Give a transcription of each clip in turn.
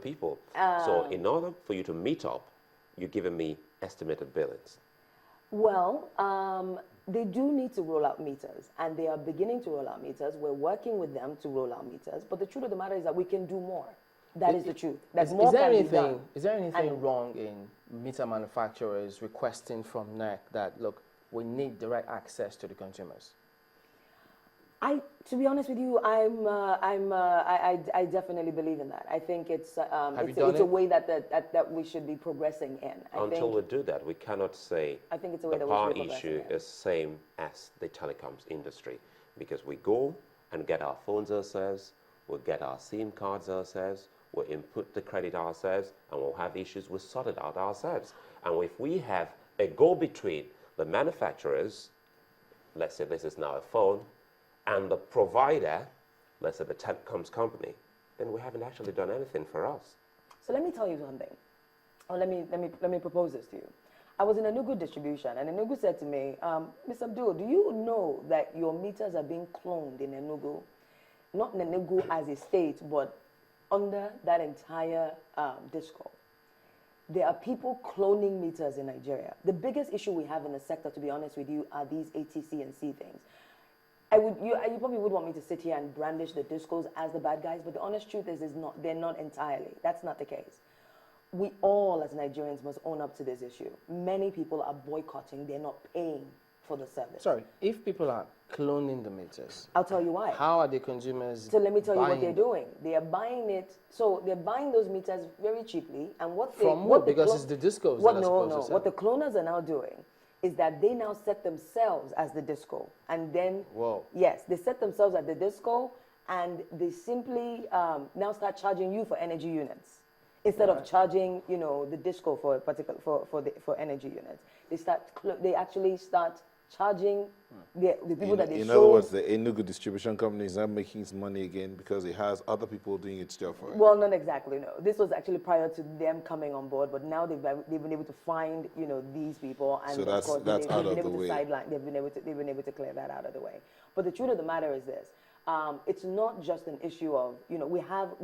people. So in order for you to meet up, you're giving me estimated billings. Well, they do need to roll out meters, and they are beginning to roll out meters. We're working with them to roll out meters, but the truth of the matter is that we can do more. That is the truth. That more can be done. Is there anything wrong in meter manufacturers requesting from NEC that, look, we need direct access to the consumers? To be honest with you, I definitely believe in that. I think it's a way that we should be progressing in. Until we do that, we cannot say I think it's a way the that we power should be progressing issue in. is same as the telecoms industry, because we go and get our phones ourselves, we'll get our SIM cards ourselves, we'll input the credit ourselves, and we'll have issues, we'll sort it out ourselves. And if we have a go-between the manufacturers, let's say this is now a phone, and the provider, let's say the telecoms company, then we haven't actually done anything for us. So let me tell you something, or let me propose this to you. I was in Enugu distribution, and Enugu said to me, Mr. Abdul, do you know that your meters are being cloned in Enugu? Not in Enugu as a state, but under that entire disco. There are people cloning meters in Nigeria. The biggest issue we have in the sector, to be honest with you, are these ATC and C things. You probably would want me to sit here and brandish the discos as the bad guys, but the honest truth is they're not entirely. That's not the case. We all, as Nigerians, must own up to this issue. Many people are boycotting. They're not paying for the service. Sorry, if people are cloning the meters, I'll tell you why. how are the consumers So let me tell you what they're buying doing. They are buying it. So they're buying those meters very cheaply. And from what? Because it's the discos that are supposed to sell. What the cloners are now doing is that they now set themselves as the disco, and then yes, they set themselves at the disco, and they simply now start charging you for energy units instead of charging the disco for a particular for energy units. They actually start charging the people that they In sold. other words, the Enugu distribution company is not making its money again because it has other people doing its job for it. Well, not exactly, no. This was actually prior to them coming on board, but now they've been able to find these people, and So of that's course out they've of been the able to way. sideline. They've been able to clear that out of the way. But the truth of the matter is this: it's not just an issue of we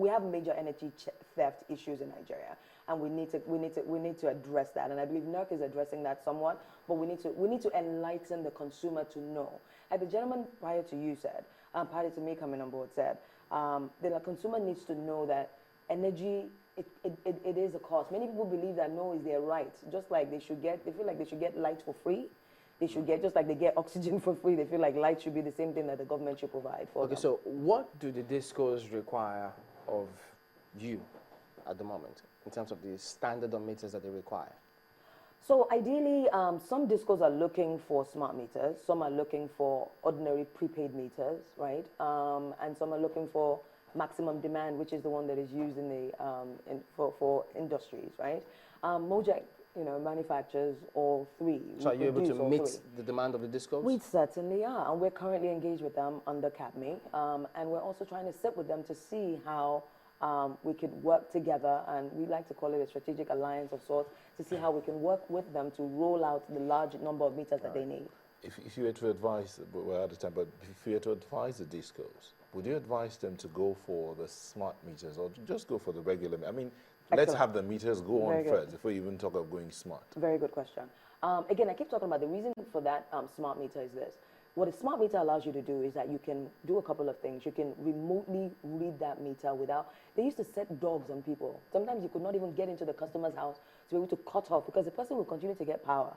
have major energy theft issues in Nigeria, and we need to address that. And I believe NERC is addressing that somewhat, but we need to enlighten the consumer to know. Like the gentleman prior to you said, prior to me coming on board said, the consumer needs to know that energy it is a cost. Many people believe that no is their right, just like they feel like they should get light for free. They should get, just like they get oxygen for free, they feel like light should be the same thing that the government should provide for them. Okay, so what do the discos require of you at the moment in terms of the standard of meters that they require? So ideally, some discos are looking for smart meters, some are looking for ordinary prepaid meters, right? And some are looking for maximum demand, which is the one that is used in the for industries, right? Mojec, manufactures all three. So are you able to meet the demand of the discos? We certainly are, and we're currently engaged with them under CAPME, and we're also trying to sit with them to see how we could work together, and we like to call it a strategic alliance of sorts, to see how we can work with them to roll out the large number of meters that they need. If you were to advise, we're out of time, but if you were to advise the discos, would you advise them to go for the smart meters or just go for the regular? I mean, let's have the meters go on first before you even talk of going smart. Very good question. Again, I keep talking about the reason for that smart meter is this. What a smart meter allows you to do is that you can do a couple of things. You can remotely read that meter without... They used to set dogs on people. Sometimes you could not even get into the customer's house to be able to cut off because the person will continue to get power.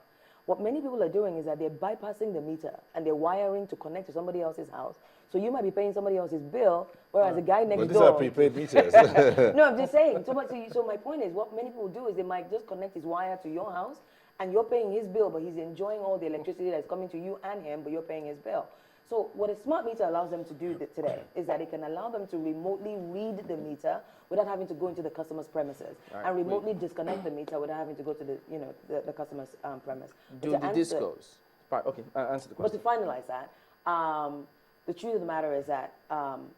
What many people are doing is that they're bypassing the meter and they're wiring to connect to somebody else's house. So you might be paying somebody else's bill, whereas the guy next door... But these are prepaid meters. No, I'm just saying. So my point is, what many people do is they might just connect his wire to your house, and you're paying his bill, but he's enjoying all the electricity that's coming to you and him, but you're paying his bill. So what a smart meter allows them to do today is that it can allow them to remotely read the meter without having to go into the customer's premises, and remotely disconnect the meter without having to go to the customer's premise. Do the discos? Right, okay, answer the question. But to finalize that, the truth of the matter is that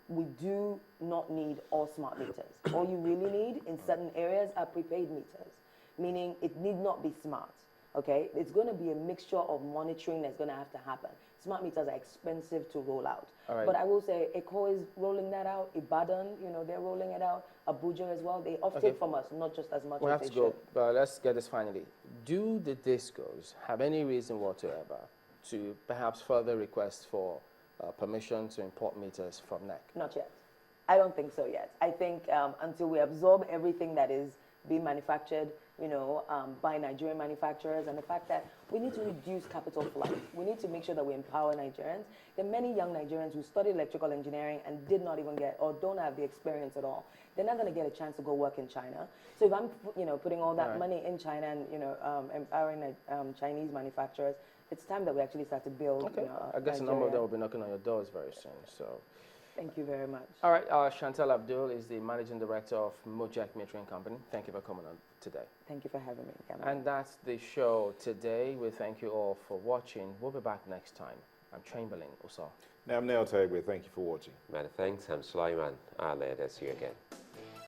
we do not need all smart meters. All you really need in certain areas are prepaid meters, meaning it need not be smart. Okay, it's going to be a mixture of monitoring that's going to have to happen. Smart meters are expensive to roll out. All right. But I will say ECO is rolling that out. Ibadan, they're rolling it out. Abuja as well. They offtake from us, not just as much We as have they to go, should. but let's get this finally. Do the discos have any reason whatsoever to perhaps further request for permission to import meters from NEC? Not yet. I don't think so yet. I think until we absorb everything that is being manufactured, by Nigerian manufacturers, and the fact that we need to reduce capital flight. We need to make sure that we empower Nigerians. There are many young Nigerians who studied electrical engineering and did not even get or don't have the experience at all. They're not going to get a chance to go work in China. So if I'm, putting all that money in China and, empowering Chinese manufacturers, it's time that we actually start to build. Okay. I guess a number of them will be knocking on your doors very soon. So. Thank you very much. All right, Chantal Abdul is the Managing Director of Mojec Metering Company. Thank you for coming on today. Thank you for having me, Cameron. And that's the show today. We thank you all for watching. We'll be back next time. I'm Chamberlain Uso. Now, I'm Neil Tagwe. Thank you for watching. Many thanks. I'm Sulaiman. I'll see you again.